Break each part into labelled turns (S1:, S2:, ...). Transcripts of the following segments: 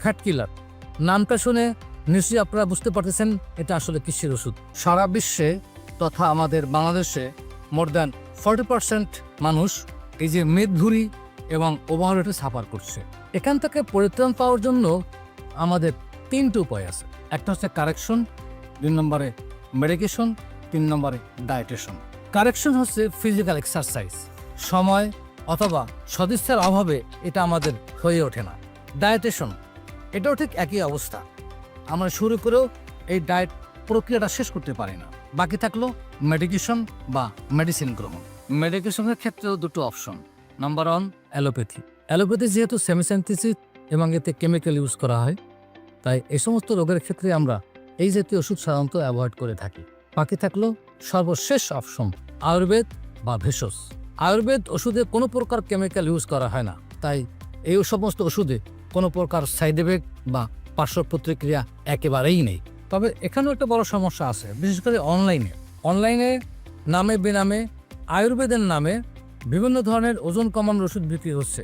S1: Fat কিলার নামটা শুনে নিশ্চয়ই আপনারা বুঝতে পারতেছেন এটা আসলে কিসের ওষুধ। সারা বিশ্বে তথা আমাদের বাংলাদেশে মোর দ্যান 40% মানুষ এই যে মেদভুঁড়ি এবং ওভারওয়েটে সাফার করছে। এখান থেকে পরিত্রাণ পাওয়ার জন্য আমাদের 3টি উপায় আছে। একটা হচ্ছে কারেকশন, 2 নম্বরে মেডিকেশন, 3 নম্বরে ডায়েটেশন। কারেকশন হচ্ছে ফিজিক্যাল এক্সারসাইজ, সময় অথবা সদিচ্ছার অভাবে এটা আমাদের হয়ে ওঠে না। ডায়েটেশন এটাও ঠিক একই অবস্থা, আমরা শুরু করেও এই ডায়েট প্রক্রিয়াটা শেষ করতে পারি না। বাকি থাকলো মেডিকেশন বা মেডিসিন গ্রহণ। মেডিকেশনের ক্ষেত্রেও দুটো অপশন। Number 1 allopathy. অ্যালোপ্যাথি যেহেতু সেমিসাইন্থেসিস এবং এতে কেমিক্যাল ইউজ করা হয়, তাই এই সমস্ত রোগের ক্ষেত্রে আমরা এই জাতীয় ওষুধ সাধারণত অ্যাভয়েড করে থাকি। বাকি থাকলো সর্বশেষ অপশন আয়ুর্বেদ বা ভেষজ। আয়ুর্বেদ ওষুধে কোনো প্রকার কেমিক্যাল ইউজ করা হয় না, তাই এই সমস্ত ওষুধে কোনো প্রকার সাইড এফেক্ট বা পার্শ্ব প্রতিক্রিয়া একেবারেই নেই। তবে এখানেও একটা বড় সমস্যা আছে, বিশেষ করে অনলাইনে নামে বেনামে আয়ুর্বেদের নামে বিভিন্ন ধরনের ওজন কমানোর ওষুধ বিক্রি হচ্ছে,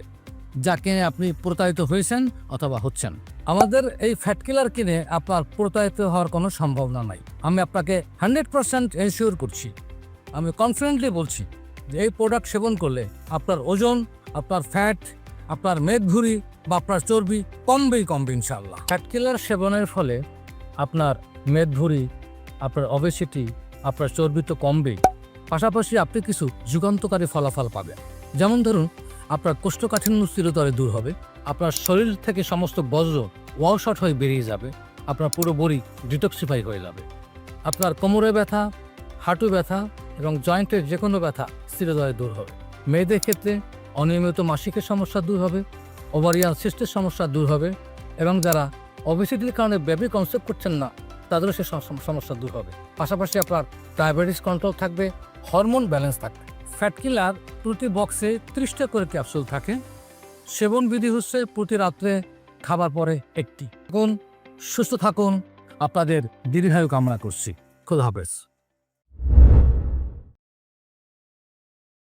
S1: যা কিনে আপনি প্রতারিত হয়েছেন অথবা হচ্ছেন। আমাদের এই ফ্যাট কিলার কিনে আপনার প্রতারিত হওয়ার কোনো সম্ভাবনা নাই। আমি আপনাকে 100% এনশিওর করছি, আমি কনফিডেন্টলি বলছি যে এই প্রোডাক্ট সেবন করলে আপনার ওজন, আপনার ফ্যাট, আপনার মেদভুঁড়ি বা আপনার চর্বি কমবে ইনশাআল্লাহ। ফ্যাট কিলার সেবনের ফলে আপনার মেদভুঁড়ি, আপনার অবেসিটি, আপনার চর্বি তো কমবেই, পাশাপাশি আপনি কিছু যুগান্তকারী ফলাফল পাবেন। যেমন ধরুন, আপনার কোষ্ঠকাঠিন্য চিরতরে দূর হবে, আপনার শরীর থেকে সমস্ত বজ্র ওয়াশ আউট হয়ে বেরিয়ে যাবে, আপনার পুরো বডি ডিটক্সিফাই হয়ে যাবে, আপনার কোমরে ব্যথা, হাঁটু ব্যথা এবং জয়েন্টের যে কোনো ব্যথা চিরতরে দূর হবে। মেয়েদের ক্ষেত্রে অনিয়মিত মাসিকের সমস্যা দূর হবে, ওভারিয়ান সিস্টের সমস্যা দূর হবে এবং যারা অবেসিটির কারণে বেবি কনসেপ্ট করছেন না তাদেরও সে সমস্যা দূর হবে। পাশাপাশি আপনার ডায়াবেটিস কন্ট্রোল থাকবে, হরমোন ব্যালেন্স থাকবে। ফ্যাট কিলার প্রতি বক্সে 30টা করে ক্যাপসুল থাকে। সেবন বিধি হচ্ছে প্রতি রাত্রে খাবার পরে 1টি। সুস্থ থাকুন, আপনাদের দীর্ঘায়ু কামনা করছি। খোদা হাফেজ।